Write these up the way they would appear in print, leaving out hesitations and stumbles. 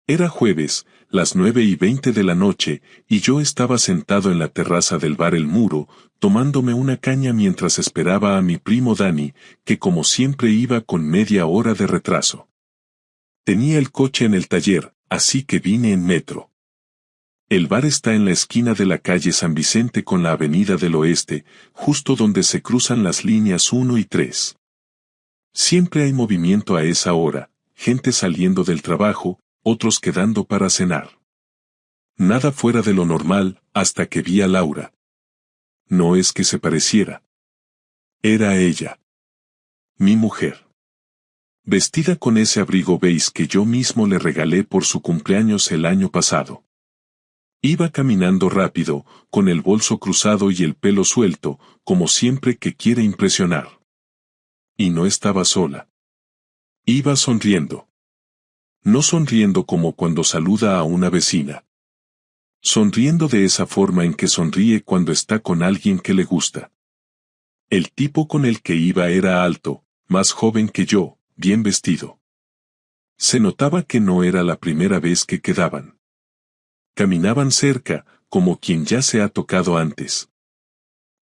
Era jueves, las 9:20 de la noche, y yo estaba sentado en la terraza del bar El Muro, tomándome una caña mientras esperaba a mi primo Dani, que como siempre iba con media hora de retraso. Tenía el coche en el taller, así que vine en metro. El bar está en la esquina de la calle San Vicente con la Avenida del Oeste, justo donde se cruzan las líneas 1 y 3. Siempre hay movimiento a esa hora, gente saliendo del trabajo, otros quedando para cenar. Nada fuera de lo normal, hasta que vi a Laura. No es que se pareciera. Era ella. Mi mujer. Vestida con ese abrigo beige que yo mismo le regalé por su cumpleaños el año pasado. Iba caminando rápido, con el bolso cruzado y el pelo suelto, como siempre que quiere impresionar. Y no estaba sola. Iba sonriendo. No sonriendo como cuando saluda a una vecina. Sonriendo de esa forma en que sonríe cuando está con alguien que le gusta. El tipo con el que iba era alto, más joven que yo, bien vestido. Se notaba que no era la primera vez que quedaban. Caminaban cerca, como quien ya se ha tocado antes.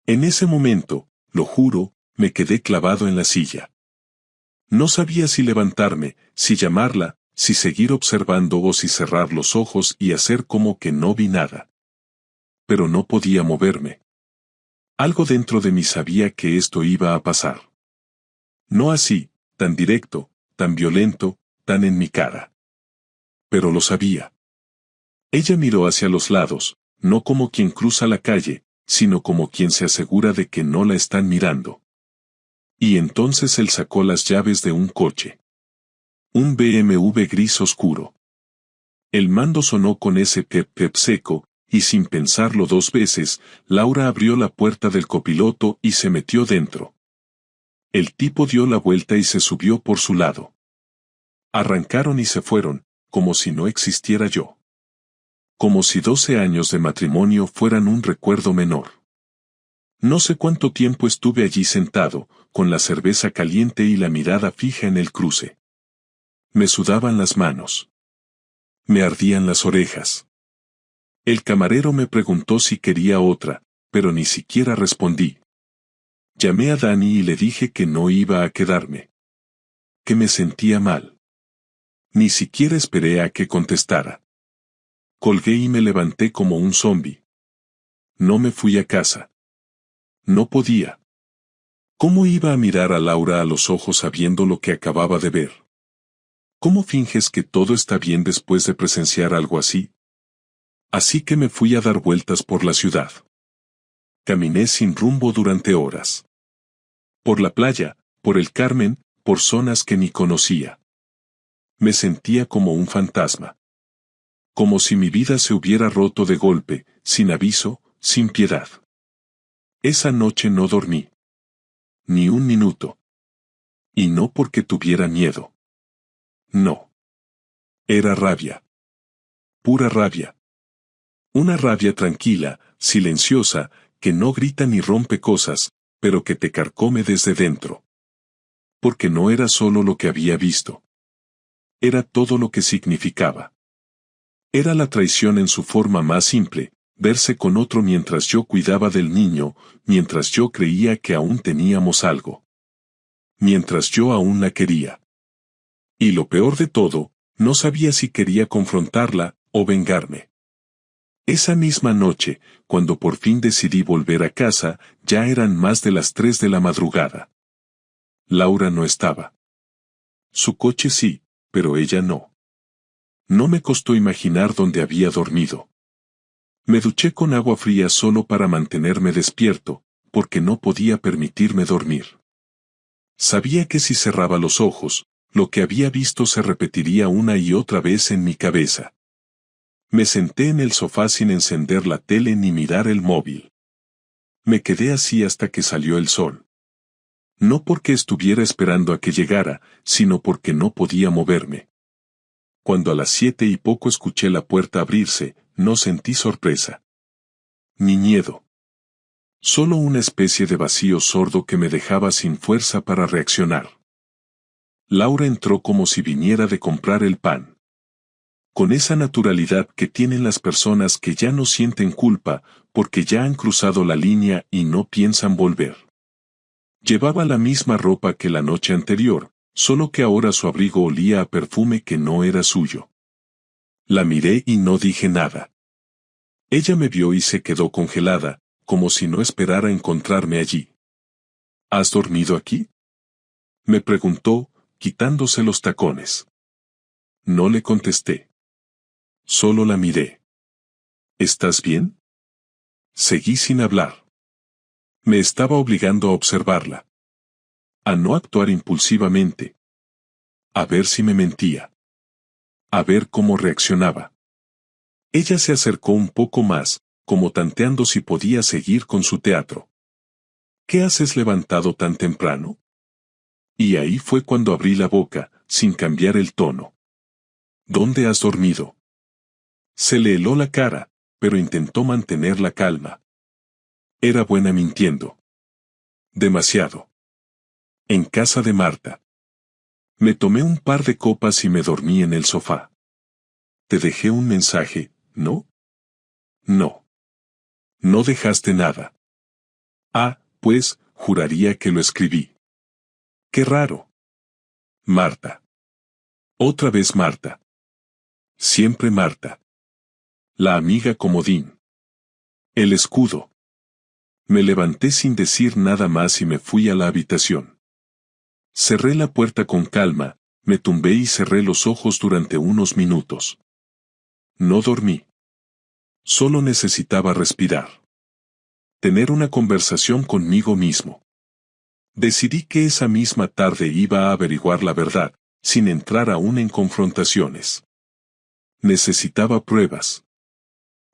En ese momento, lo juro, me quedé clavado en la silla. No sabía si levantarme, si llamarla, si seguir observando o si cerrar los ojos y hacer como que no vi nada. Pero no podía moverme. Algo dentro de mí sabía que esto iba a pasar. No así, tan directo, tan violento, tan en mi cara. Pero lo sabía. Ella miró hacia los lados, no como quien cruza la calle, sino como quien se asegura de que no la están mirando. Y entonces él sacó las llaves de un coche. Un BMW gris oscuro. El mando sonó con ese pep pep seco, y sin pensarlo dos veces, Laura abrió la puerta del copiloto y se metió dentro. El tipo dio la vuelta y se subió por su lado. Arrancaron y se fueron, como si no existiera yo. Como si 12 años de matrimonio fueran un recuerdo menor. No sé cuánto tiempo estuve allí sentado, con la cerveza caliente y la mirada fija en el cruce. Me sudaban las manos. Me ardían las orejas. El camarero me preguntó si quería otra, pero ni siquiera respondí. Llamé a Dani y le dije que no iba a quedarme. Que me sentía mal. Ni siquiera esperé a que contestara. Colgué y me levanté como un zombi. No me fui a casa. No podía. ¿Cómo iba a mirar a Laura a los ojos sabiendo lo que acababa de ver? ¿Cómo finges que todo está bien después de presenciar algo así? Así que me fui a dar vueltas por la ciudad. Caminé sin rumbo durante horas. Por la playa, por el Carmen, por zonas que ni conocía. Me sentía como un fantasma. Como si mi vida se hubiera roto de golpe, sin aviso, sin piedad. Esa noche no dormí. Ni un minuto. Y no porque tuviera miedo. No. Era rabia. Pura rabia. Una rabia tranquila, silenciosa, que no grita ni rompe cosas, pero que te carcome desde dentro. Porque no era solo lo que había visto. Era todo lo que significaba. Era la traición en su forma más simple, verse con otro mientras yo cuidaba del niño, mientras yo creía que aún teníamos algo. Mientras yo aún la quería. Y lo peor de todo, no sabía si quería confrontarla o vengarme. Esa misma noche, cuando por fin decidí volver a casa, ya eran más de las 3 de la madrugada. Laura no estaba. Su coche sí, pero ella no. No me costó imaginar dónde había dormido. Me duché con agua fría solo para mantenerme despierto, porque no podía permitirme dormir. Sabía que si cerraba los ojos, lo que había visto se repetiría una y otra vez en mi cabeza. Me senté en el sofá sin encender la tele ni mirar el móvil. Me quedé así hasta que salió el sol. No porque estuviera esperando a que llegara, sino porque no podía moverme. Cuando a las 7 y poco escuché la puerta abrirse, no sentí sorpresa. Ni miedo. Solo una especie de vacío sordo que me dejaba sin fuerza para reaccionar. Laura entró como si viniera de comprar el pan. con esa naturalidad que tienen las personas que ya no sienten culpa, porque ya han cruzado la línea y no piensan volver. Llevaba la misma ropa que la noche anterior, solo que ahora su abrigo olía a perfume que no era suyo. La miré y no dije nada. Ella me vio y se quedó congelada, como si no esperara encontrarme allí. ¿Has dormido aquí?, me preguntó, quitándose los tacones. No le contesté. Solo la miré. ¿Estás bien? Seguí sin hablar. Me estaba obligando a observarla. A no actuar impulsivamente. A ver si me mentía. A ver cómo reaccionaba. Ella se acercó un poco más, como tanteando si podía seguir con su teatro. ¿Qué haces levantado tan temprano? Y ahí fue cuando abrí la boca, sin cambiar el tono. ¿Dónde has dormido? Se le heló la cara, pero intentó mantener la calma. Era buena mintiendo. Demasiado. En casa de Marta. Me tomé un par de copas y me dormí en el sofá. Te dejé un mensaje, ¿no? No. No dejaste nada. Ah, pues, juraría que lo escribí. Qué raro. Marta. Otra vez Marta. Siempre Marta. La amiga comodín. El escudo. Me levanté sin decir nada más y me fui a la habitación. Cerré la puerta con calma, me tumbé y cerré los ojos durante unos minutos. No dormí. Solo necesitaba respirar. Tener una conversación conmigo mismo. Decidí que esa misma tarde iba a averiguar la verdad, sin entrar aún en confrontaciones. Necesitaba pruebas.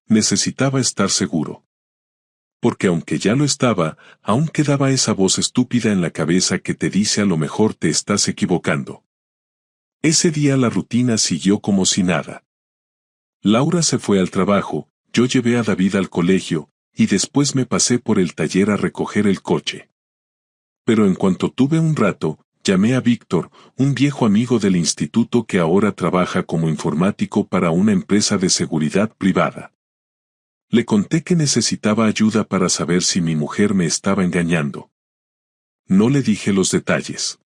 Necesitaba estar seguro. Porque aunque ya lo estaba, aún quedaba esa voz estúpida en la cabeza que te dice a lo mejor te estás equivocando. Ese día la rutina siguió como si nada. Laura se fue al trabajo, yo llevé a David al colegio, y después me pasé por el taller a recoger el coche. Pero en cuanto tuve un rato, llamé a Víctor, un viejo amigo del instituto que ahora trabaja como informático para una empresa de seguridad privada. Le conté que necesitaba ayuda para saber si mi mujer me estaba engañando. No le dije los detalles.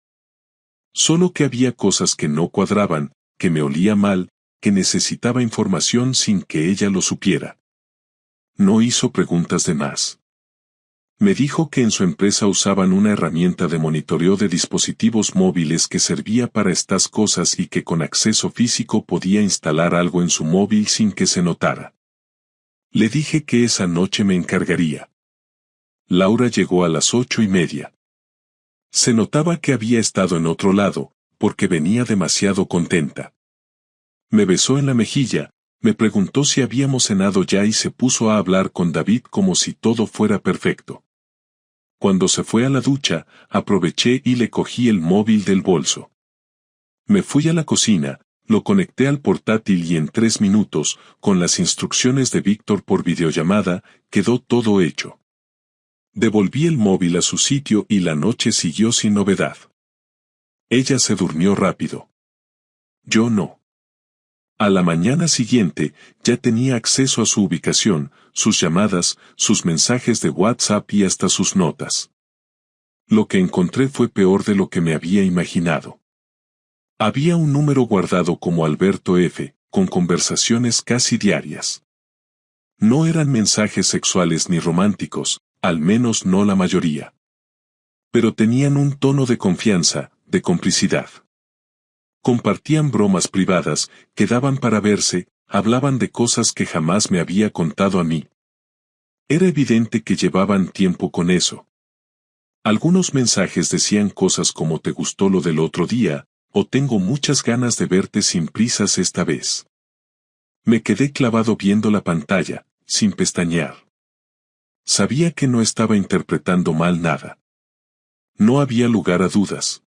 Solo que había cosas que no cuadraban, que me olía mal, que necesitaba información sin que ella lo supiera. No hizo preguntas de más. Me dijo que en su empresa usaban una herramienta de monitoreo de dispositivos móviles que servía para estas cosas y que con acceso físico podía instalar algo en su móvil sin que se notara. Le dije que esa noche me encargaría. Laura llegó a las 8:30. Se notaba que había estado en otro lado, porque venía demasiado contenta. Me besó en la mejilla, me preguntó si habíamos cenado ya y se puso a hablar con David como si todo fuera perfecto. Cuando se fue a la ducha, aproveché y le cogí el móvil del bolso. Me fui a la cocina, lo conecté al portátil y en 3 minutos, con las instrucciones de Víctor por videollamada, quedó todo hecho. Devolví el móvil a su sitio y la noche siguió sin novedad. Ella se durmió rápido. Yo no. A la mañana siguiente, ya tenía acceso a su ubicación, sus llamadas, sus mensajes de WhatsApp y hasta sus notas. Lo que encontré fue peor de lo que me había imaginado. Había un número guardado como Alberto F., con conversaciones casi diarias. No eran mensajes sexuales ni románticos, al menos no la mayoría. Pero tenían un tono de confianza, de complicidad. Compartían bromas privadas, quedaban para verse, hablaban de cosas que jamás me había contado a mí. Era evidente que llevaban tiempo con eso. Algunos mensajes decían cosas como «¿Te gustó lo del otro día?» o «Tengo muchas ganas de verte sin prisas esta vez». Me quedé clavado viendo la pantalla, sin pestañear. Sabía que no estaba interpretando mal nada. No había lugar a dudas.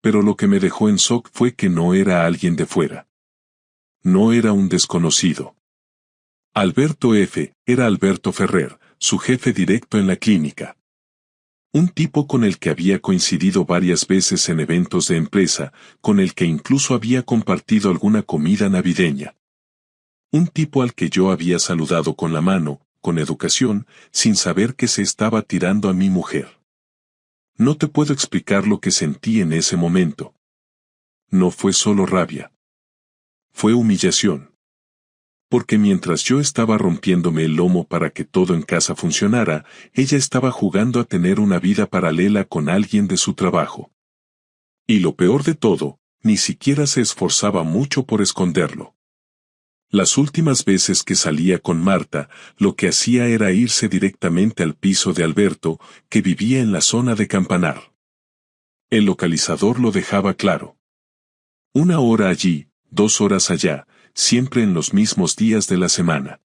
Pero lo que me dejó en shock fue que no era alguien de fuera. No era un desconocido. Alberto F. era Alberto Ferrer, su jefe directo en la clínica. Un tipo con el que había coincidido varias veces en eventos de empresa, con el que incluso había compartido alguna comida navideña. Un tipo al que yo había saludado con la mano, con educación, sin saber que se estaba tirando a mi mujer. No te puedo explicar lo que sentí en ese momento. No fue solo rabia. Fue humillación. Porque mientras yo estaba rompiéndome el lomo para que todo en casa funcionara, ella estaba jugando a tener una vida paralela con alguien de su trabajo. Y lo peor de todo, ni siquiera se esforzaba mucho por esconderlo. Las últimas veces que salía con Marta, lo que hacía era irse directamente al piso de Alberto, que vivía en la zona de Campanar. El localizador lo dejaba claro. 1 hora allí, 2 horas allá, siempre en los mismos días de la semana.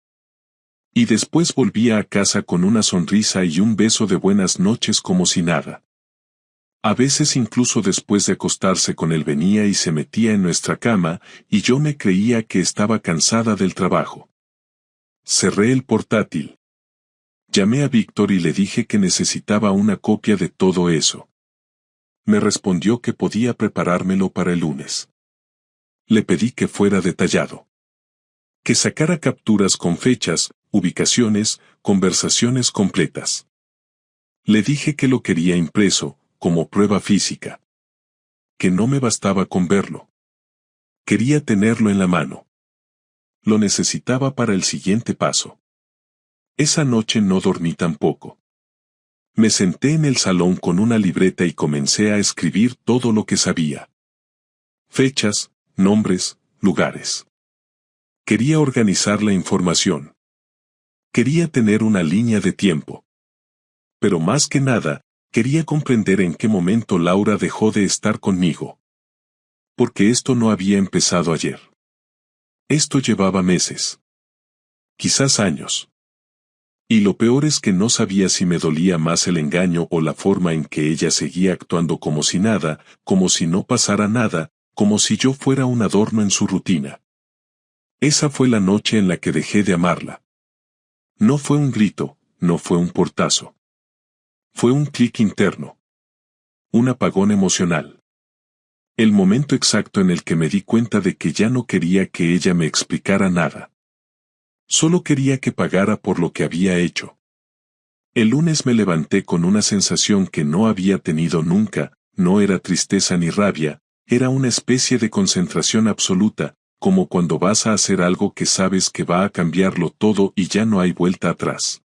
Y después volvía a casa con una sonrisa y un beso de buenas noches como si nada. A veces incluso después de acostarse con él venía y se metía en nuestra cama, y yo me creía que estaba cansada del trabajo. Cerré el portátil. Llamé a Víctor y le dije que necesitaba una copia de todo eso. Me respondió que podía preparármelo para el lunes. Le pedí que fuera detallado. Que sacara capturas con fechas, ubicaciones, conversaciones completas. Le dije que lo quería impreso, como prueba física. Que no me bastaba con verlo. Quería tenerlo en la mano. Lo necesitaba para el siguiente paso. Esa noche no dormí tampoco. Me senté en el salón con una libreta y comencé a escribir todo lo que sabía. Fechas, nombres, lugares. Quería organizar la información. Quería tener una línea de tiempo. Pero más que nada, quería comprender en qué momento Laura dejó de estar conmigo. Porque esto no había empezado ayer. Esto llevaba meses. Quizás años. Y lo peor es que no sabía si me dolía más el engaño o la forma en que ella seguía actuando como si nada, como si no pasara nada, como si yo fuera un adorno en su rutina. Esa fue la noche en la que dejé de amarla. No fue un grito, no fue un portazo. Fue un clic interno. Un apagón emocional. El momento exacto en el que me di cuenta de que ya no quería que ella me explicara nada. Solo quería que pagara por lo que había hecho. El lunes me levanté con una sensación que no había tenido nunca, no era tristeza ni rabia, era una especie de concentración absoluta, como cuando vas a hacer algo que sabes que va a cambiarlo todo y ya no hay vuelta atrás.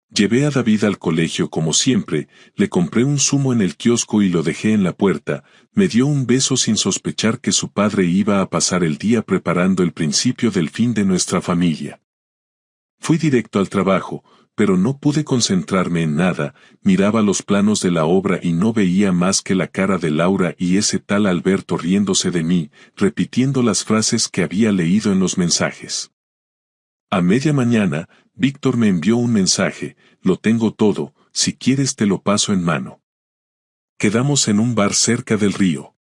Llevé a David al colegio como siempre, le compré un zumo en el kiosco y lo dejé en la puerta, me dio un beso sin sospechar que su padre iba a pasar el día preparando el principio del fin de nuestra familia. Fui directo al trabajo, pero no pude concentrarme en nada, miraba los planos de la obra y no veía más que la cara de Laura y ese tal Alberto riéndose de mí, repitiendo las frases que había leído en los mensajes. A media mañana, Víctor me envió un mensaje: lo tengo todo, si quieres te lo paso en mano. Quedamos en un bar cerca del río.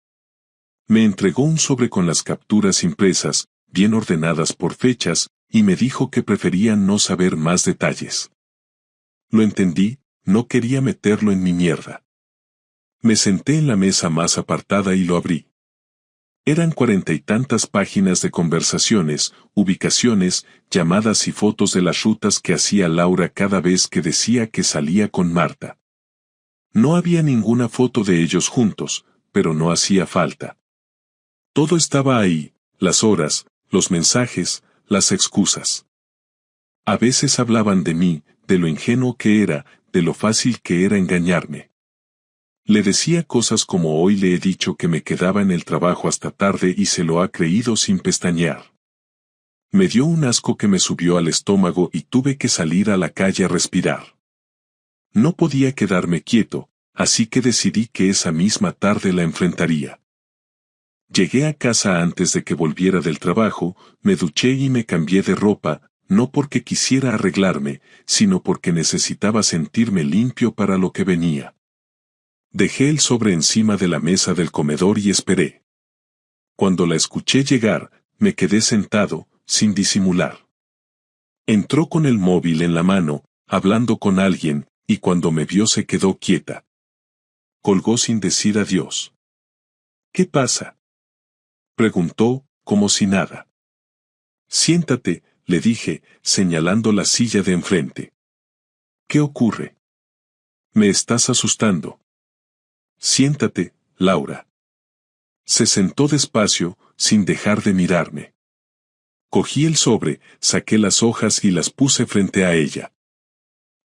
Me entregó un sobre con las capturas impresas, bien ordenadas por fechas, y me dijo que prefería no saber más detalles. Lo entendí, no quería meterlo en mi mierda. Me senté en la mesa más apartada y lo abrí. Eran 40 y tantas páginas de conversaciones, ubicaciones, llamadas y fotos de las rutas que hacía Laura cada vez que decía que salía con Marta. No había ninguna foto de ellos juntos, pero no hacía falta. Todo estaba ahí, las horas, los mensajes, las excusas. A veces hablaban de mí, de lo ingenuo que era, de lo fácil que era engañarme. Le decía cosas como: hoy le he dicho que me quedaba en el trabajo hasta tarde y se lo ha creído sin pestañear. Me dio un asco que me subió al estómago y tuve que salir a la calle a respirar. No podía quedarme quieto, así que decidí que esa misma tarde la enfrentaría. Llegué a casa antes de que volviera del trabajo, me duché y me cambié de ropa, no porque quisiera arreglarme, sino porque necesitaba sentirme limpio para lo que venía. Dejé el sobre encima de la mesa del comedor y esperé. Cuando la escuché llegar, me quedé sentado, sin disimular. Entró con el móvil en la mano, hablando con alguien, y cuando me vio se quedó quieta. Colgó sin decir adiós. ¿Qué pasa?, preguntó, como si nada. Siéntate, le dije, señalando la silla de enfrente. ¿Qué ocurre? Me estás asustando. Siéntate, Laura. Se sentó despacio, sin dejar de mirarme. Cogí el sobre, saqué las hojas y las puse frente a ella.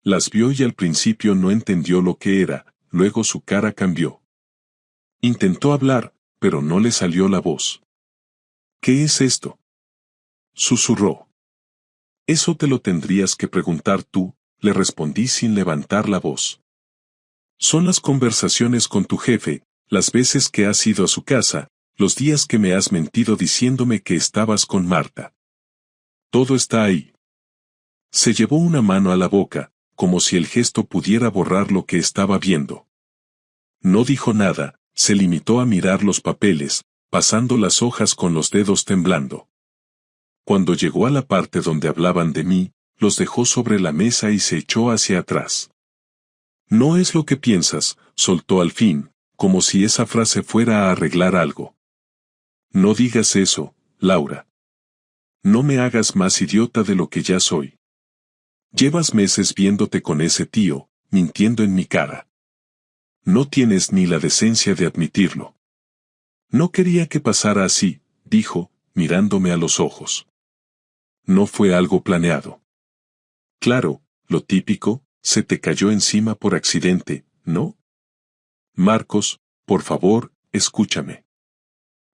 Las vio y al principio no entendió lo que era, luego su cara cambió. Intentó hablar, pero no le salió la voz. ¿Qué es esto?, susurró. Eso te lo tendrías que preguntar tú, le respondí sin levantar la voz. Son las conversaciones con tu jefe, las veces que has ido a su casa, los días que me has mentido diciéndome que estabas con Marta. Todo está ahí. Se llevó una mano a la boca, como si el gesto pudiera borrar lo que estaba viendo. No dijo nada, se limitó a mirar los papeles, pasando las hojas con los dedos temblando. Cuando llegó a la parte donde hablaban de mí, los dejó sobre la mesa y se echó hacia atrás. No es lo que piensas, soltó al fin, como si esa frase fuera a arreglar algo. No digas eso, Laura. No me hagas más idiota de lo que ya soy. Llevas meses viéndote con ese tío, mintiendo en mi cara. No tienes ni la decencia de admitirlo. No quería que pasara así, dijo, mirándome a los ojos. No fue algo planeado. Claro, lo típico, se te cayó encima por accidente, ¿no? Marcos, por favor, escúchame.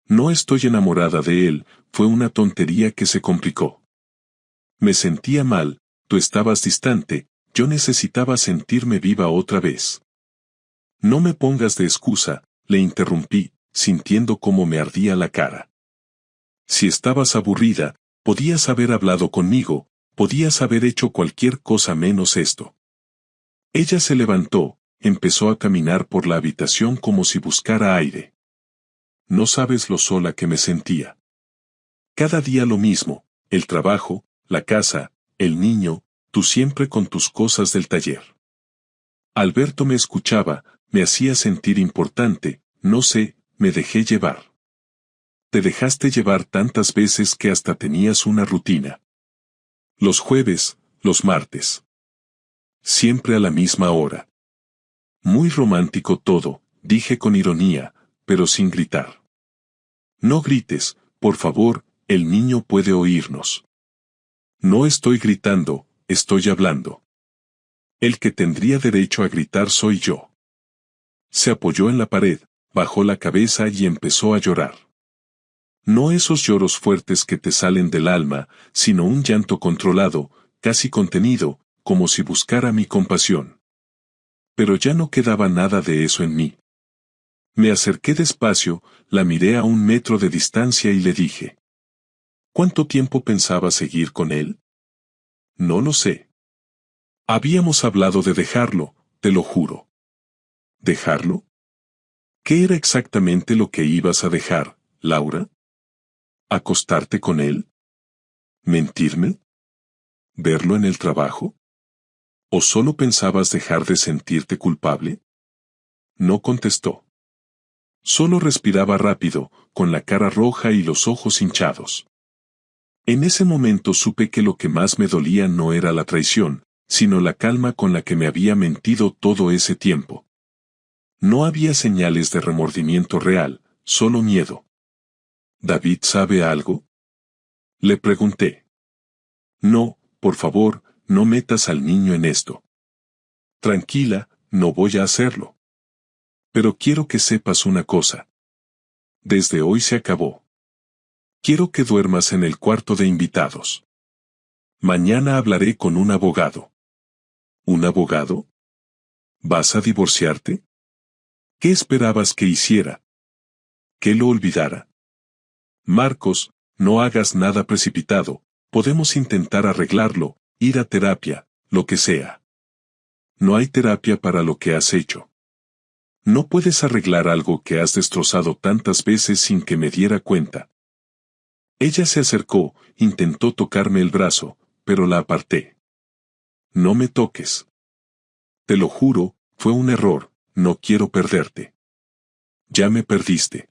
No estoy enamorada de él, fue una tontería que se complicó. Me sentía mal, tú estabas distante, yo necesitaba sentirme viva otra vez. No me pongas de excusa, le interrumpí, sintiendo cómo me ardía la cara. Si estabas aburrida, podías haber hablado conmigo, podías haber hecho cualquier cosa menos esto. Ella se levantó, empezó a caminar por la habitación como si buscara aire. No sabes lo sola que me sentía. Cada día lo mismo, el trabajo, la casa, el niño, tú siempre con tus cosas del taller. Alberto me escuchaba, me hacía sentir importante, no sé, me dejé llevar. Te dejaste llevar tantas veces que hasta tenías una rutina. Los jueves, los martes. Siempre a la misma hora. Muy romántico todo, dije con ironía, pero sin gritar. No grites, por favor, el niño puede oírnos. No estoy gritando, estoy hablando. El que tendría derecho a gritar soy yo. Se apoyó en la pared, bajó la cabeza y empezó a llorar. No esos lloros fuertes que te salen del alma, sino un llanto controlado, casi contenido, como si buscara mi compasión. Pero ya no quedaba nada de eso en mí. Me acerqué despacio, la miré a 1 metro de distancia y le dije. ¿Cuánto tiempo pensaba seguir con él? No lo sé. Habíamos hablado de dejarlo, te lo juro. ¿Dejarlo? ¿Qué era exactamente lo que ibas a dejar, Laura? ¿Acostarte con él? ¿Mentirme? ¿Verlo en el trabajo? ¿O solo pensabas dejar de sentirte culpable? No contestó. Solo respiraba rápido, con la cara roja y los ojos hinchados. En ese momento supe que lo que más me dolía no era la traición, sino la calma con la que me había mentido todo ese tiempo. No había señales de remordimiento real, solo miedo. ¿David sabe algo?, le pregunté. No, por favor, no metas al niño en esto. Tranquila, no voy a hacerlo. Pero quiero que sepas una cosa. Desde hoy se acabó. Quiero que duermas en el cuarto de invitados. Mañana hablaré con un abogado. ¿Un abogado? ¿Vas a divorciarte? ¿Qué esperabas que hiciera? ¿Que lo olvidara? Marcos, no hagas nada precipitado, podemos intentar arreglarlo, ir a terapia, lo que sea. No hay terapia para lo que has hecho. No puedes arreglar algo que has destrozado tantas veces sin que me diera cuenta. Ella se acercó, intentó tocarme el brazo, pero la aparté. No me toques. Te lo juro, fue un error, no quiero perderte. Ya me perdiste.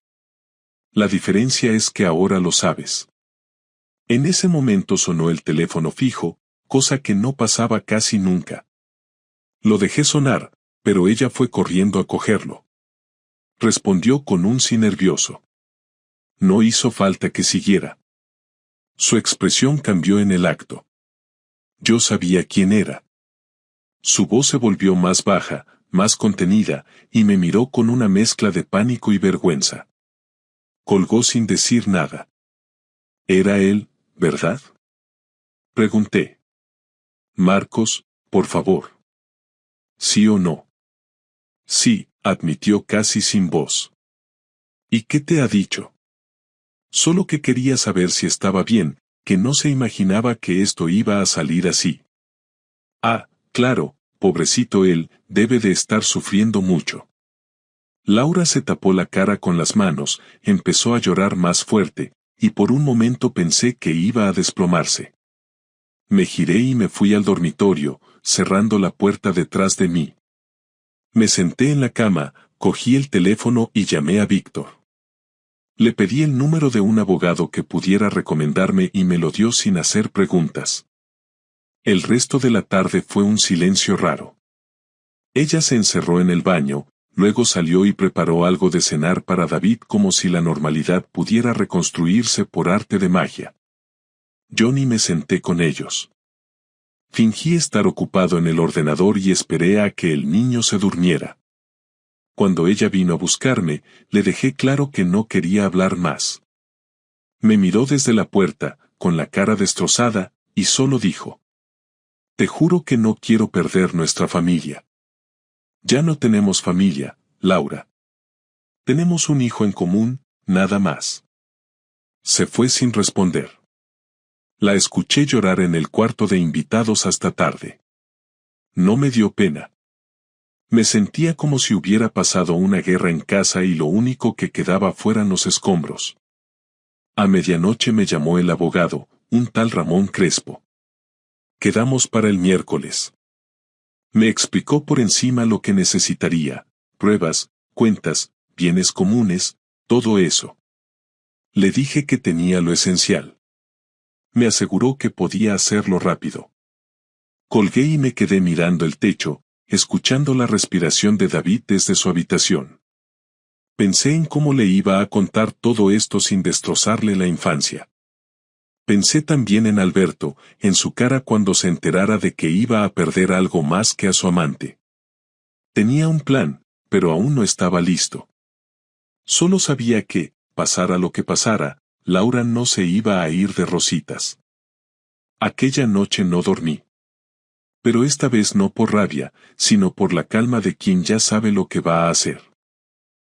La diferencia es que ahora lo sabes. En ese momento sonó el teléfono fijo, cosa que no pasaba casi nunca. Lo dejé sonar, pero ella fue corriendo a cogerlo. Respondió con un sí nervioso. No hizo falta que siguiera. Su expresión cambió en el acto. Yo sabía quién era. Su voz se volvió más baja, más contenida, y me miró con una mezcla de pánico y vergüenza. Colgó sin decir nada. Era él, ¿verdad? Pregunté. Marcos, por favor. ¿Sí o no? Sí, admitió casi sin voz. ¿Y qué te ha dicho? Solo que quería saber si estaba bien, que no se imaginaba que esto iba a salir así. Ah, claro, pobrecito él, debe de estar sufriendo mucho. Laura se tapó la cara con las manos, empezó a llorar más fuerte, y por un momento pensé que iba a desplomarse. Me giré y me fui al dormitorio, cerrando la puerta detrás de mí. Me senté en la cama, cogí el teléfono y llamé a Víctor. Le pedí el número de un abogado que pudiera recomendarme y me lo dio sin hacer preguntas. El resto de la tarde fue un silencio raro. Ella se encerró en el baño, luego salió y preparó algo de cenar para David como si la normalidad pudiera reconstruirse por arte de magia. Yo ni me senté con ellos. Fingí estar ocupado en el ordenador y esperé a que el niño se durmiera. Cuando ella vino a buscarme, le dejé claro que no quería hablar más. Me miró desde la puerta, con la cara destrozada, y solo dijo: Te juro que no quiero perder nuestra familia. Ya no tenemos familia, Laura. Tenemos un hijo en común, nada más. Se fue sin responder. La escuché llorar en el cuarto de invitados hasta tarde. No me dio pena. Me sentía como si hubiera pasado una guerra en casa y lo único que quedaba fueran los escombros. A medianoche me llamó el abogado, un tal Ramón Crespo. Quedamos para el miércoles. Me explicó por encima lo que necesitaría, pruebas, cuentas, bienes comunes, todo eso. Le dije que tenía lo esencial. Me aseguró que podía hacerlo rápido. Colgué y me quedé mirando el techo, escuchando la respiración de David desde su habitación. Pensé en cómo le iba a contar todo esto sin destrozarle la infancia. Pensé también en Alberto, en su cara cuando se enterara de que iba a perder algo más que a su amante. Tenía un plan, pero aún no estaba listo. Solo sabía que, pasara lo que pasara, Laura no se iba a ir de rositas. Aquella noche no dormí. Pero esta vez no por rabia, sino por la calma de quien ya sabe lo que va a hacer.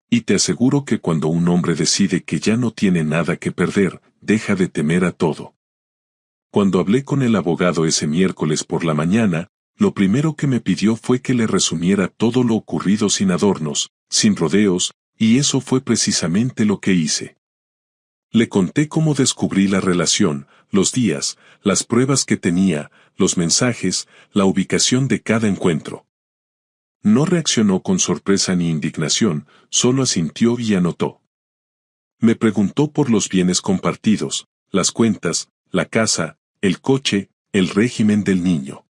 Y te aseguro que cuando un hombre decide que ya no tiene nada que perder, deja de temer a todo. Cuando hablé con el abogado ese miércoles por la mañana, lo primero que me pidió fue que le resumiera todo lo ocurrido sin adornos, sin rodeos, y eso fue precisamente lo que hice. Le conté cómo descubrí la relación, los días, las pruebas que tenía, los mensajes, la ubicación de cada encuentro. No reaccionó con sorpresa ni indignación, solo asintió y anotó. Me preguntó por los bienes compartidos, las cuentas, la casa, el coche, el régimen del niño.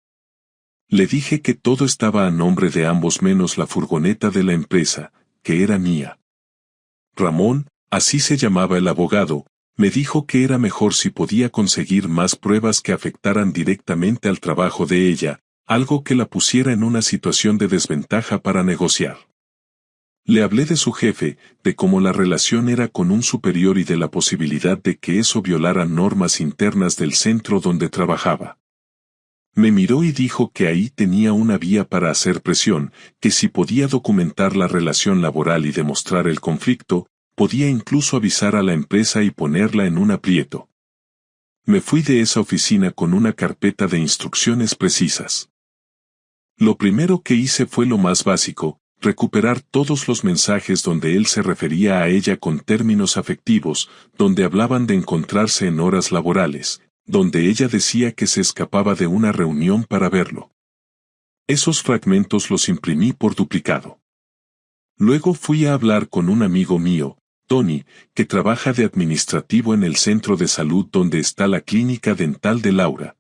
Le dije que todo estaba a nombre de ambos menos la furgoneta de la empresa, que era mía. Ramón, así se llamaba el abogado, me dijo que era mejor si podía conseguir más pruebas que afectaran directamente al trabajo de ella, algo que la pusiera en una situación de desventaja para negociar. Le hablé de su jefe, de cómo la relación era con un superior y de la posibilidad de que eso violara normas internas del centro donde trabajaba. Me miró y dijo que ahí tenía una vía para hacer presión, que si podía documentar la relación laboral y demostrar el conflicto, podía incluso avisar a la empresa y ponerla en un aprieto. Me fui de esa oficina con una carpeta de instrucciones precisas. Lo primero que hice fue lo más básico, recuperar todos los mensajes donde él se refería a ella con términos afectivos, donde hablaban de encontrarse en horas laborales, donde ella decía que se escapaba de una reunión para verlo. Esos fragmentos los imprimí por duplicado. Luego fui a hablar con un amigo mío, Tony, que trabaja de administrativo en el centro de salud donde está la clínica dental de Laura.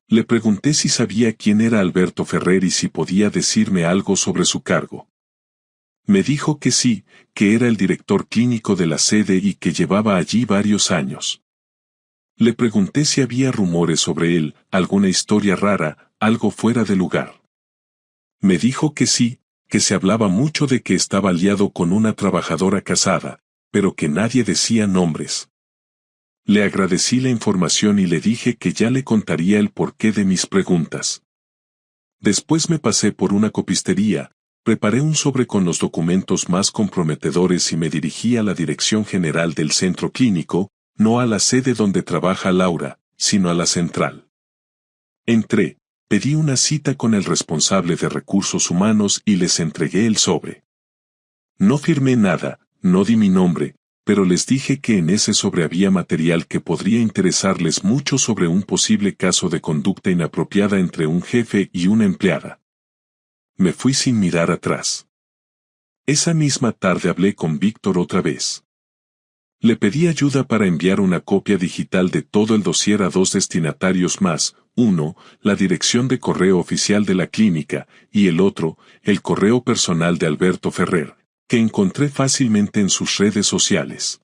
Le pregunté si sabía quién era Alberto Ferrer y si podía decirme algo sobre su cargo. Me dijo que sí, que era el director clínico de la sede y que llevaba allí varios años. Le pregunté si había rumores sobre él, alguna historia rara, algo fuera de lugar. Me dijo que sí, que se hablaba mucho de que estaba liado con una trabajadora casada, pero que nadie decía nombres. Le agradecí la información y le dije que ya le contaría el porqué de mis preguntas. Después me pasé por una copistería, preparé un sobre con los documentos más comprometedores y me dirigí a la dirección general del centro clínico, no a la sede donde trabaja Laura, sino a la central. Entré, pedí una cita con el responsable de recursos humanos y les entregué el sobre. No firmé nada, no di mi nombre, pero les dije que en ese sobre había material que podría interesarles mucho sobre un posible caso de conducta inapropiada entre un jefe y una empleada. Me fui sin mirar atrás. Esa misma tarde hablé con Víctor otra vez. Le pedí ayuda para enviar una copia digital de todo el dossier a 2 destinatarios más, uno, la dirección de correo oficial de la clínica, y el otro, el correo personal de Alberto Ferrer, que encontré fácilmente en sus redes sociales.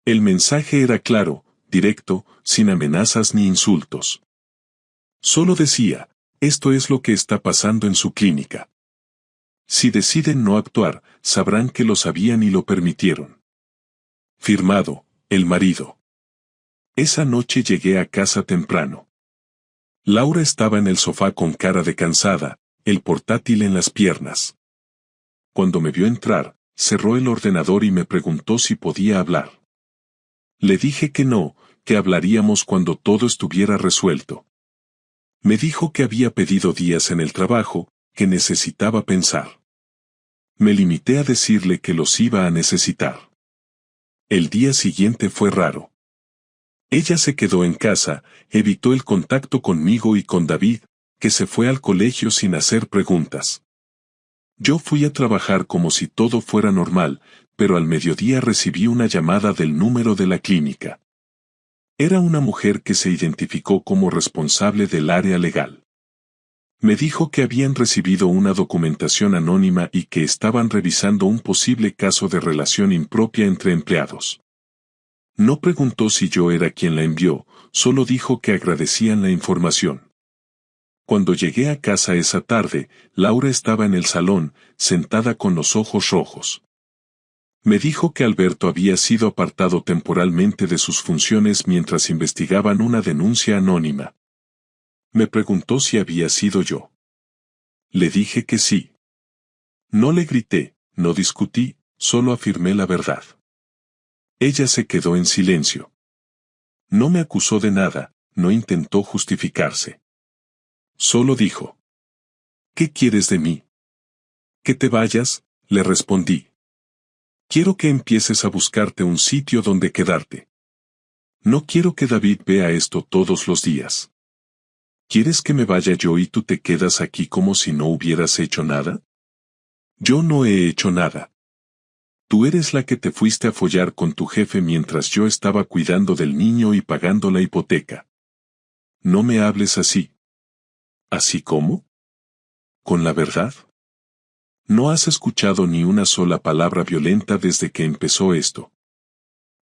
El mensaje era claro, directo, sin amenazas ni insultos. Solo decía, esto es lo que está pasando en su clínica. Si deciden no actuar, sabrán que lo sabían y lo permitieron. Firmado, el marido. Esa noche llegué a casa temprano. Laura estaba en el sofá con cara de cansada, el portátil en las piernas. Cuando me vio entrar, cerró el ordenador y me preguntó si podía hablar. Le dije que no, que hablaríamos cuando todo estuviera resuelto. Me dijo que había pedido días en el trabajo, que necesitaba pensar. Me limité a decirle que los iba a necesitar. El día siguiente fue raro. Ella se quedó en casa, evitó el contacto conmigo y con David, que se fue al colegio sin hacer preguntas. Yo fui a trabajar como si todo fuera normal, pero al mediodía recibí una llamada del número de la clínica. Era una mujer que se identificó como responsable del área legal. Me dijo que habían recibido una documentación anónima y que estaban revisando un posible caso de relación impropia entre empleados. No preguntó si yo era quien la envió, solo dijo que agradecían la información. Cuando llegué a casa esa tarde, Laura estaba en el salón, sentada con los ojos rojos. Me dijo que Alberto había sido apartado temporalmente de sus funciones mientras investigaban una denuncia anónima. Me preguntó si había sido yo. Le dije que sí. No le grité, no discutí, solo afirmé la verdad. Ella se quedó en silencio. No me acusó de nada, no intentó justificarse. Solo dijo: ¿Qué quieres de mí? Que te vayas, le respondí. Quiero que empieces a buscarte un sitio donde quedarte. No quiero que David vea esto todos los días. ¿Quieres que me vaya yo y tú te quedas aquí como si no hubieras hecho nada? Yo no he hecho nada. Tú eres la que te fuiste a follar con tu jefe mientras yo estaba cuidando del niño y pagando la hipoteca. No me hables así. ¿Así cómo? ¿Con la verdad? No has escuchado ni una sola palabra violenta desde que empezó esto.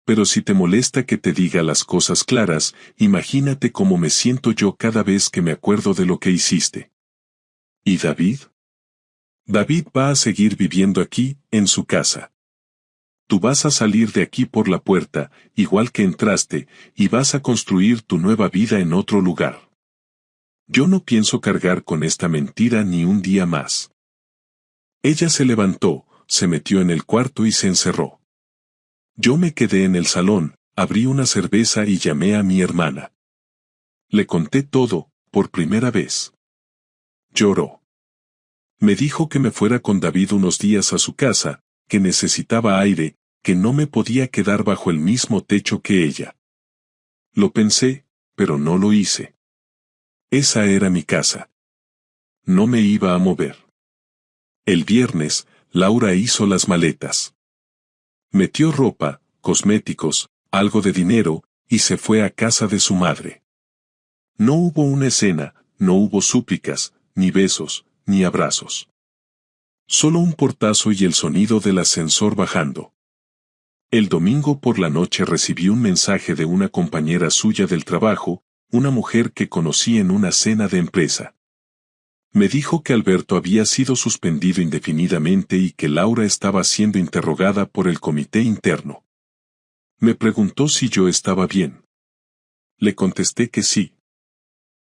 Pero si te molesta que te diga las cosas claras, imagínate cómo me siento yo cada vez que me acuerdo de lo que hiciste. ¿Y David? David va a seguir viviendo aquí, en su casa. Tú vas a salir de aquí por la puerta, igual que entraste, y vas a construir tu nueva vida en otro lugar. Yo no pienso cargar con esta mentira ni un día más. Ella se levantó, se metió en el cuarto y se encerró. Yo me quedé en el salón, abrí una cerveza y llamé a mi hermana. Le conté todo, por primera vez. Lloró. Me dijo que me fuera con David unos días a su casa, que necesitaba aire, que no me podía quedar bajo el mismo techo que ella. Lo pensé, pero no lo hice. Esa era mi casa. no me iba a mover. El viernes, Laura hizo las maletas. Metió ropa, cosméticos, algo de dinero, y se fue a casa de su madre. No hubo una escena, no hubo súplicas, ni besos, ni abrazos. Solo un portazo y el sonido del ascensor bajando. El domingo por la noche recibí un mensaje de una compañera suya del trabajo, una mujer que conocí en una cena de empresa. Me dijo que Alberto había sido suspendido indefinidamente y que Laura estaba siendo interrogada por el comité interno. Me preguntó si yo estaba bien. Le contesté que sí.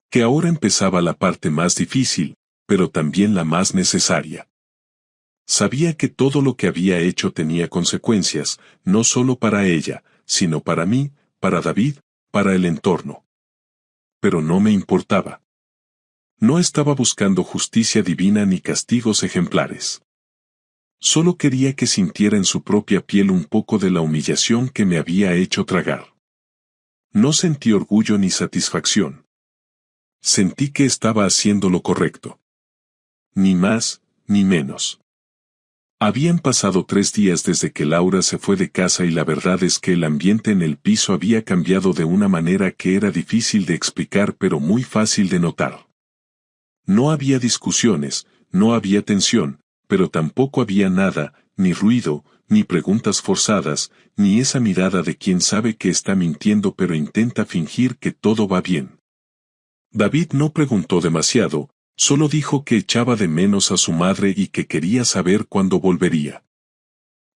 Que ahora empezaba la parte más difícil, pero también la más necesaria. Sabía que todo lo que había hecho tenía consecuencias, no solo para ella, sino para mí, para David, para el entorno. Pero no me importaba. No estaba buscando justicia divina ni castigos ejemplares. Solo quería que sintiera en su propia piel un poco de la humillación que me había hecho tragar. No sentí orgullo ni satisfacción. Sentí que estaba haciendo lo correcto. Ni más, ni menos. Habían pasado 3 días desde que Laura se fue de casa y la verdad es que el ambiente en el piso había cambiado de una manera que era difícil de explicar pero muy fácil de notar. No había discusiones, no había tensión, pero tampoco había nada, ni ruido, ni preguntas forzadas, ni esa mirada de quien sabe que está mintiendo pero intenta fingir que todo va bien. David no preguntó demasiado, solo dijo que echaba de menos a su madre y que quería saber cuándo volvería.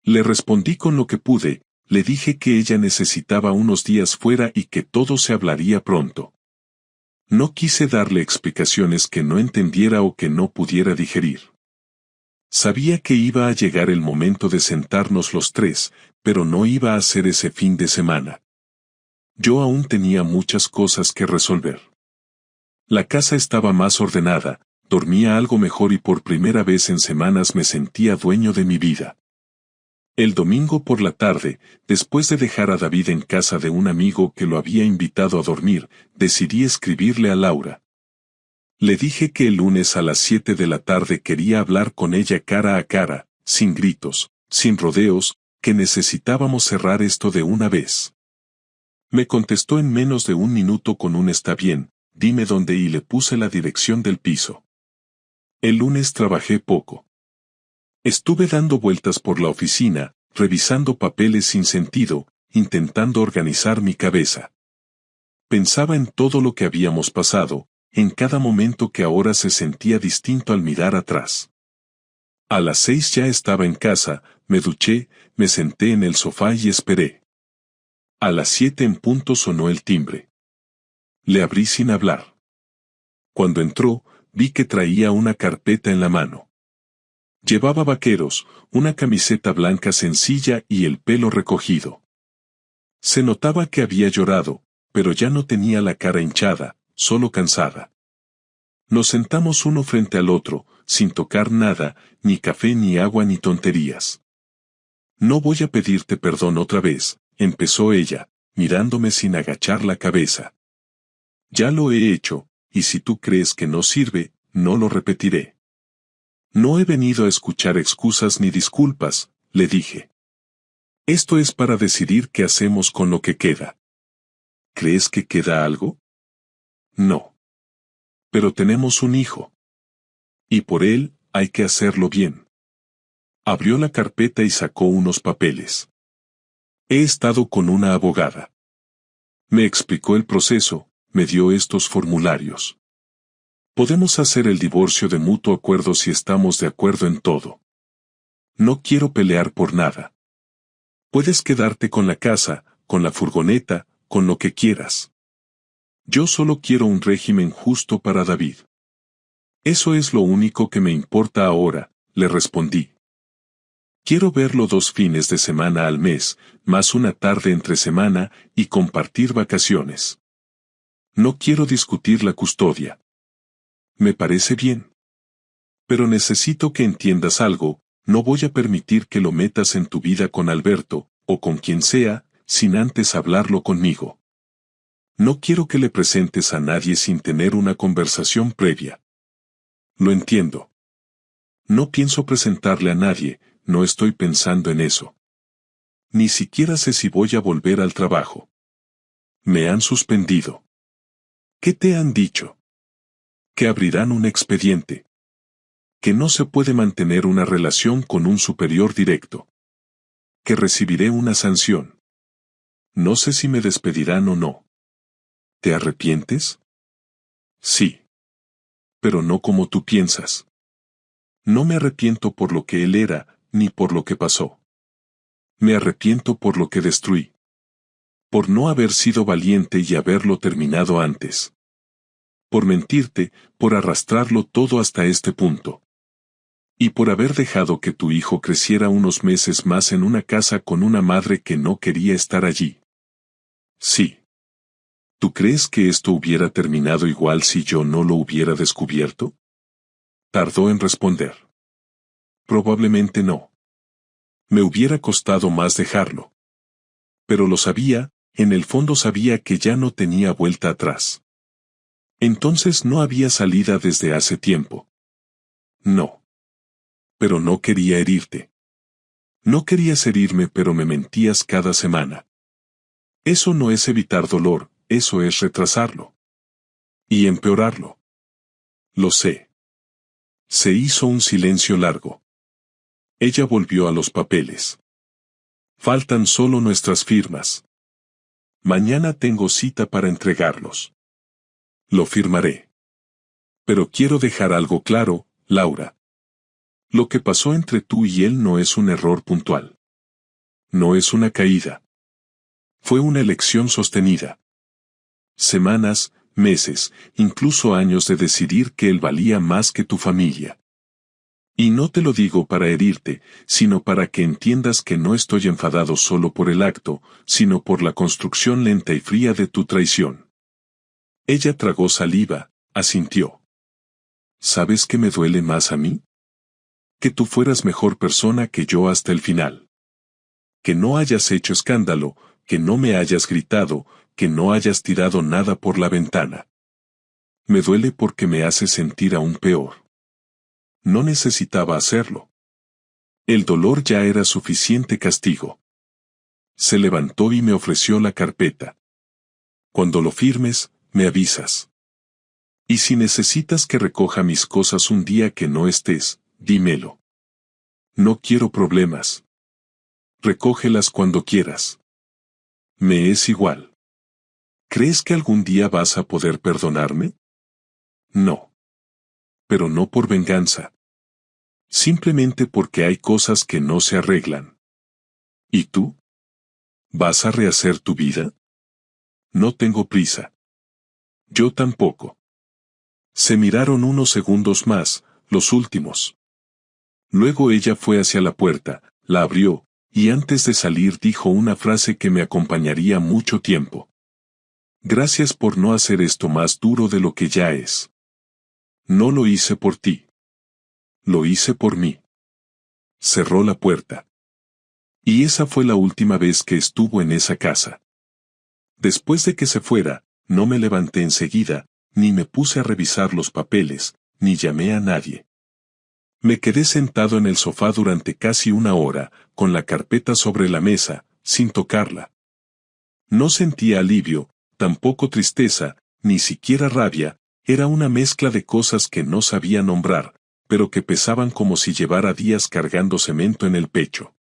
Le respondí con lo que pude, le dije que ella necesitaba unos días fuera y que todo se hablaría pronto. No quise darle explicaciones que no entendiera o que no pudiera digerir. Sabía que iba a llegar el momento de sentarnos los 3, pero no iba a ser ese fin de semana. Yo aún tenía muchas cosas que resolver. La casa estaba más ordenada, dormía algo mejor y por primera vez en semanas me sentía dueño de mi vida. El domingo por la tarde, después de dejar a David en casa de un amigo que lo había invitado a dormir, decidí escribirle a Laura. Le dije que el lunes a las 7 de la tarde quería hablar con ella cara a cara, sin gritos, sin rodeos, que necesitábamos cerrar esto de una vez. Me contestó en menos de un minuto con un está bien, dime dónde y le puse la dirección del piso. El lunes trabajé poco. Estuve dando vueltas por la oficina, revisando papeles sin sentido, intentando organizar mi cabeza. Pensaba en todo lo que habíamos pasado, en cada momento que ahora se sentía distinto al mirar atrás. A las 6 ya estaba en casa, me duché, me senté en el sofá y esperé. A las 7 en punto sonó el timbre. Le abrí sin hablar. Cuando entró, vi que traía una carpeta en la mano. Llevaba vaqueros, una camiseta blanca sencilla y el pelo recogido. Se notaba que había llorado, pero ya no tenía la cara hinchada, solo cansada. Nos sentamos uno frente al otro, sin tocar nada, ni café ni agua ni tonterías. No voy a pedirte perdón otra vez, empezó ella, mirándome sin agachar la cabeza. Ya lo he hecho, y si tú crees que no sirve, no lo repetiré. No he venido a escuchar excusas ni disculpas, le dije. Esto es para decidir qué hacemos con lo que queda. ¿Crees que queda algo? No. Pero tenemos un hijo. Y por él, hay que hacerlo bien. Abrió la carpeta y sacó unos papeles. He estado con una abogada. Me explicó el proceso, me dio estos formularios. Podemos hacer el divorcio de mutuo acuerdo si estamos de acuerdo en todo. No quiero pelear por nada. Puedes quedarte con la casa, con la furgoneta, con lo que quieras. Yo solo quiero un régimen justo para David. Eso es lo único que me importa ahora, le respondí. Quiero verlo 2 fines de semana al mes, más una tarde entre semana, y compartir vacaciones. No quiero discutir la custodia. Me parece bien. Pero necesito que entiendas algo, no voy a permitir que lo metas en tu vida con Alberto, o con quien sea, sin antes hablarlo conmigo. No quiero que le presentes a nadie sin tener una conversación previa. Lo entiendo. No pienso presentarle a nadie, no estoy pensando en eso. Ni siquiera sé si voy a volver al trabajo. Me han suspendido. ¿Qué te han dicho? Que abrirán un expediente. Que no se puede mantener una relación con un superior directo. Que recibiré una sanción. No sé si me despedirán o no. ¿Te arrepientes? Sí. Pero no como tú piensas. No me arrepiento por lo que él era, ni por lo que pasó. Me arrepiento por lo que destruí. Por no haber sido valiente y haberlo terminado antes. Por mentirte, por arrastrarlo todo hasta este punto. Y por haber dejado que tu hijo creciera unos meses más en una casa con una madre que no quería estar allí. Sí. ¿Tú crees que esto hubiera terminado igual si yo no lo hubiera descubierto? Tardó en responder. Probablemente no. Me hubiera costado más dejarlo. Pero lo sabía, en el fondo sabía que ya no tenía vuelta atrás. Entonces no había salida desde hace tiempo. No. Pero no quería herirte. No querías herirme, pero me mentías cada semana. Eso no es evitar dolor, eso es retrasarlo. Y empeorarlo. Lo sé. Se hizo un silencio largo. Ella volvió a los papeles. Faltan solo nuestras firmas. Mañana tengo cita para entregarlos. Lo firmaré. Pero quiero dejar algo claro, Laura. Lo que pasó entre tú y él no es un error puntual. No es una caída. Fue una elección sostenida. Semanas, meses, incluso años de decidir que él valía más que tu familia. Y no te lo digo para herirte, sino para que entiendas que no estoy enfadado solo por el acto, sino por la construcción lenta y fría de tu traición. Ella tragó saliva, asintió. ¿Sabes qué me duele más a mí? Que tú fueras mejor persona que yo hasta el final. Que no hayas hecho escándalo, que no me hayas gritado, que no hayas tirado nada por la ventana. Me duele porque me hace sentir aún peor. No necesitaba hacerlo. El dolor ya era suficiente castigo. Se levantó y me ofreció la carpeta. Cuando lo firmes, me avisas. Y si necesitas que recoja mis cosas un día que no estés, dímelo. No quiero problemas. Recógelas cuando quieras. Me es igual. ¿Crees que algún día vas a poder perdonarme? No. Pero no por venganza. Simplemente porque hay cosas que no se arreglan. ¿Y tú? ¿Vas a rehacer tu vida? No tengo prisa. Yo tampoco. Se miraron unos segundos más, los últimos. Luego ella fue hacia la puerta, la abrió, y antes de salir dijo una frase que me acompañaría mucho tiempo. Gracias por no hacer esto más duro de lo que ya es. No lo hice por ti. Lo hice por mí. Cerró la puerta. Y esa fue la última vez que estuvo en esa casa. Después de que se fuera, no me levanté enseguida, ni me puse a revisar los papeles, ni llamé a nadie. Me quedé sentado en el sofá durante casi una hora, con la carpeta sobre la mesa, sin tocarla. No sentía alivio, tampoco tristeza, ni siquiera rabia, era una mezcla de cosas que no sabía nombrar, pero que pesaban como si llevara días cargando cemento en el pecho.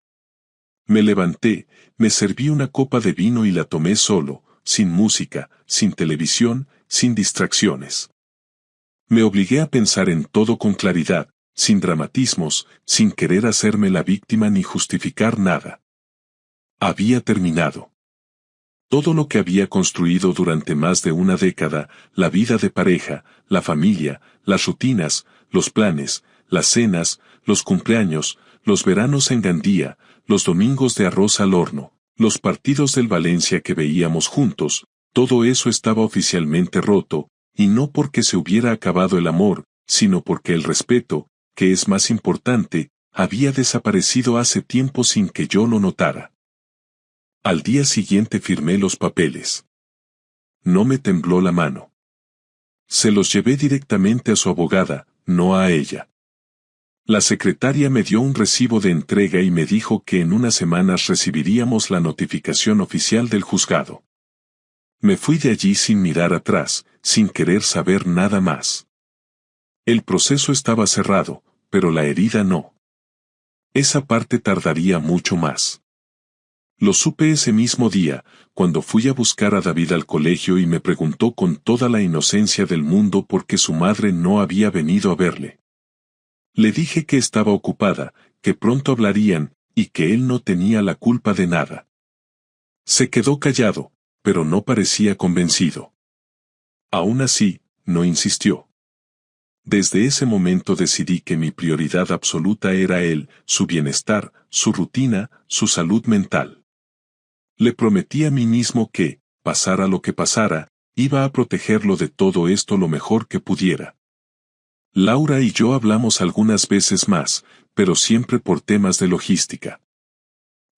Me levanté, me serví una copa de vino y la tomé solo, sin música, sin televisión, sin distracciones. Me obligué a pensar en todo con claridad, sin dramatismos, sin querer hacerme la víctima ni justificar nada. Había terminado. Todo lo que había construido durante más de una década, la vida de pareja, la familia, las rutinas, los planes, las cenas, los cumpleaños, los veranos en Gandía, los domingos de arroz al horno, los partidos del Valencia que veíamos juntos, todo eso estaba oficialmente roto, y no porque se hubiera acabado el amor, sino porque el respeto, que es más importante, había desaparecido hace tiempo sin que yo lo notara. Al día siguiente firmé los papeles. No me tembló la mano. Se los llevé directamente a su abogada, no a ella. La secretaria me dio un recibo de entrega y me dijo que en unas semanas recibiríamos la notificación oficial del juzgado. Me fui de allí sin mirar atrás, sin querer saber nada más. El proceso estaba cerrado, pero la herida no. Esa parte tardaría mucho más. Lo supe ese mismo día, cuando fui a buscar a David al colegio y me preguntó con toda la inocencia del mundo por qué su madre no había venido a verle. Le dije que estaba ocupada, que pronto hablarían, y que él no tenía la culpa de nada. Se quedó callado, pero no parecía convencido. Aún así, no insistió. Desde ese momento decidí que mi prioridad absoluta era él, su bienestar, su rutina, su salud mental. Le prometí a mí mismo que, pasara lo que pasara, iba a protegerlo de todo esto lo mejor que pudiera. Laura y yo hablamos algunas veces más, pero siempre por temas de logística.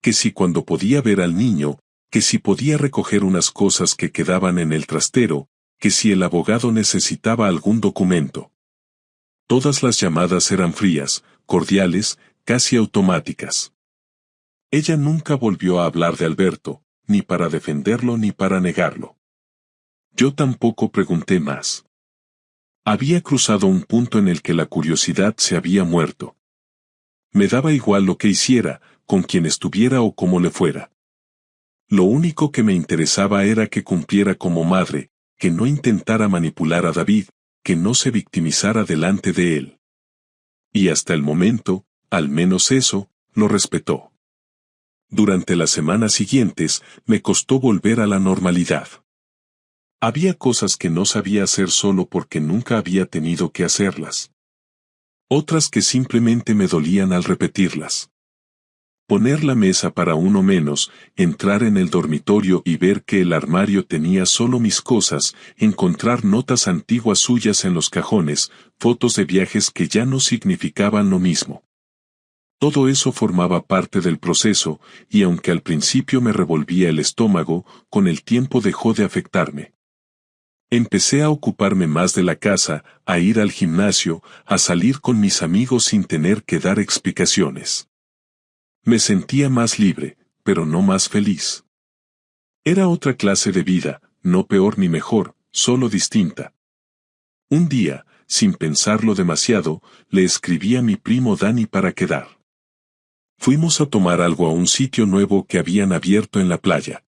Que si cuando podía ver al niño, que si podía recoger unas cosas que quedaban en el trastero, que si el abogado necesitaba algún documento. Todas las llamadas eran frías, cordiales, casi automáticas. Ella nunca volvió a hablar de Alberto, ni para defenderlo ni para negarlo. Yo tampoco pregunté más. Había cruzado un punto en el que la curiosidad se había muerto. Me daba igual lo que hiciera, con quien estuviera o cómo le fuera. Lo único que me interesaba era que cumpliera como madre, que no intentara manipular a David, que no se victimizara delante de él. Y hasta el momento, al menos eso, lo respetó. Durante las semanas siguientes, me costó volver a la normalidad. Había cosas que no sabía hacer solo porque nunca había tenido que hacerlas. Otras que simplemente me dolían al repetirlas. Poner la mesa para uno menos, entrar en el dormitorio y ver que el armario tenía solo mis cosas, encontrar notas antiguas suyas en los cajones, fotos de viajes que ya no significaban lo mismo. Todo eso formaba parte del proceso, y aunque al principio me revolvía el estómago, con el tiempo dejó de afectarme. Empecé a ocuparme más de la casa, a ir al gimnasio, a salir con mis amigos sin tener que dar explicaciones. Me sentía más libre, pero no más feliz. Era otra clase de vida, no peor ni mejor, solo distinta. Un día, sin pensarlo demasiado, le escribí a mi primo Dani para quedar. Fuimos a tomar algo a un sitio nuevo que habían abierto en la playa.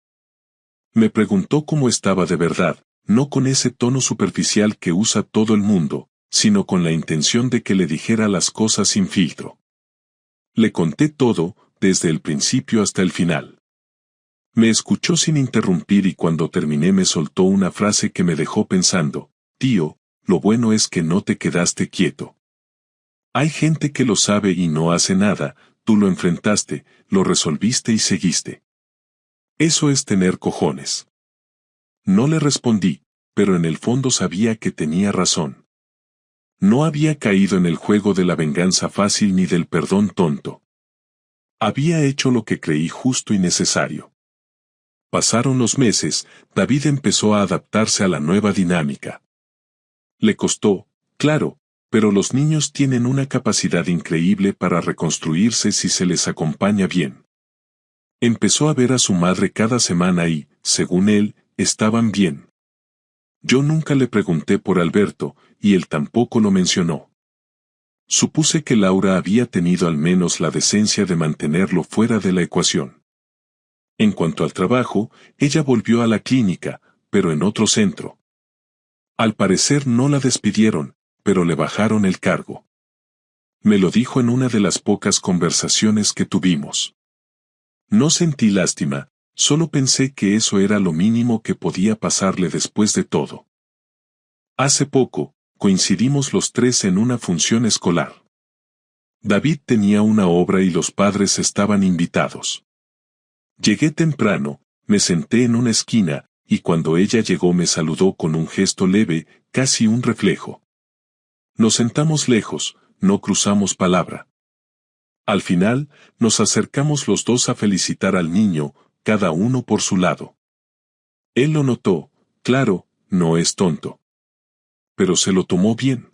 Me preguntó cómo estaba de verdad, no con ese tono superficial que usa todo el mundo, sino con la intención de que le dijera las cosas sin filtro. Le conté todo, desde el principio hasta el final. Me escuchó sin interrumpir y cuando terminé me soltó una frase que me dejó pensando: tío, lo bueno es que no te quedaste quieto. Hay gente que lo sabe y no hace nada, tú lo enfrentaste, lo resolviste y seguiste. Eso es tener cojones. No le respondí, pero en el fondo sabía que tenía razón. No había caído en el juego de la venganza fácil ni del perdón tonto. Había hecho lo que creí justo y necesario. Pasaron los meses, David empezó a adaptarse a la nueva dinámica. Le costó, claro, pero los niños tienen una capacidad increíble para reconstruirse si se les acompaña bien. Empezó a ver a su madre cada semana y, según él, estaban bien. Yo nunca le pregunté por Alberto, y él tampoco lo mencionó. Supuse que Laura había tenido al menos la decencia de mantenerlo fuera de la ecuación. En cuanto al trabajo, ella volvió a la clínica, pero en otro centro. Al parecer no la despidieron, pero le bajaron el cargo. Me lo dijo en una de las pocas conversaciones que tuvimos. No sentí lástima, solo pensé que eso era lo mínimo que podía pasarle después de todo. Hace poco, coincidimos los tres en una función escolar. David tenía una obra y los padres estaban invitados. Llegué temprano, me senté en una esquina, y cuando ella llegó me saludó con un gesto leve, casi un reflejo. Nos sentamos lejos, no cruzamos palabra. Al final, nos acercamos los dos a felicitar al niño, cada uno por su lado. Él lo notó, claro, no es tonto. Pero se lo tomó bien.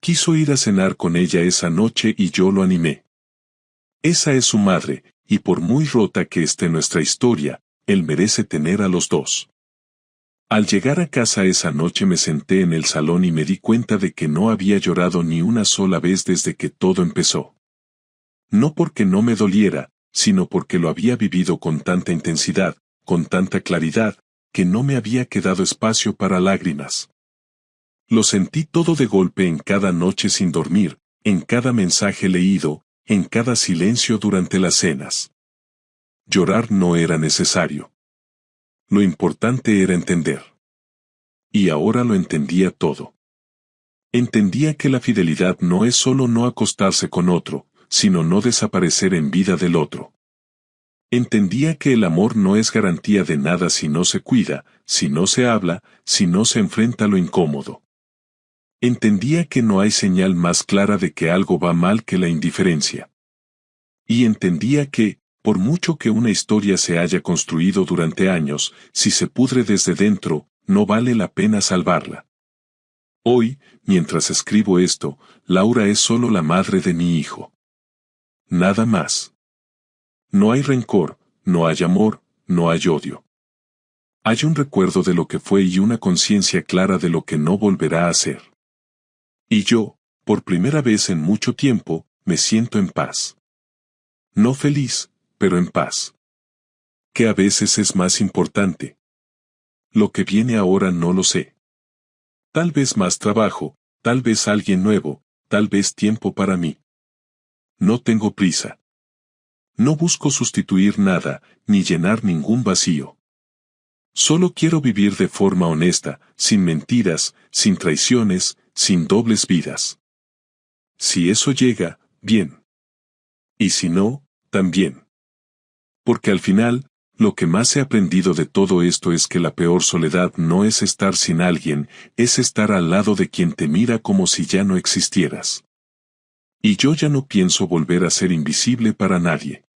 Quiso ir a cenar con ella esa noche y yo lo animé. Esa es su madre, y por muy rota que esté nuestra historia, él merece tener a los dos. Al llegar a casa esa noche me senté en el salón y me di cuenta de que no había llorado ni una sola vez desde que todo empezó. No porque no me doliera, sino porque lo había vivido con tanta intensidad, con tanta claridad, que no me había quedado espacio para lágrimas. Lo sentí todo de golpe en cada noche sin dormir, en cada mensaje leído, en cada silencio durante las cenas. Llorar no era necesario. Lo importante era entender. Y ahora lo entendía todo. Entendía que la fidelidad no es solo no acostarse con otro, sino no desaparecer en vida del otro. Entendía que el amor no es garantía de nada si no se cuida, si no se habla, si no se enfrenta a lo incómodo. Entendía que no hay señal más clara de que algo va mal que la indiferencia. Y entendía que, por mucho que una historia se haya construido durante años, si se pudre desde dentro, no vale la pena salvarla. Hoy, mientras escribo esto, Laura es solo la madre de mi hijo. Nada más. No hay rencor, no hay amor, no hay odio. Hay un recuerdo de lo que fue y una conciencia clara de lo que no volverá a ser. Y yo, por primera vez en mucho tiempo, me siento en paz. No feliz, pero en paz. Que a veces es más importante. Lo que viene ahora no lo sé. Tal vez más trabajo, tal vez alguien nuevo, tal vez tiempo para mí. No tengo prisa. No busco sustituir nada, ni llenar ningún vacío. Solo quiero vivir de forma honesta, sin mentiras, sin traiciones, sin dobles vidas. Si eso llega, bien. Y si no, también. Porque al final, lo que más he aprendido de todo esto es que la peor soledad no es estar sin alguien, es estar al lado de quien te mira como si ya no existieras. Y yo ya no pienso volver a ser invisible para nadie.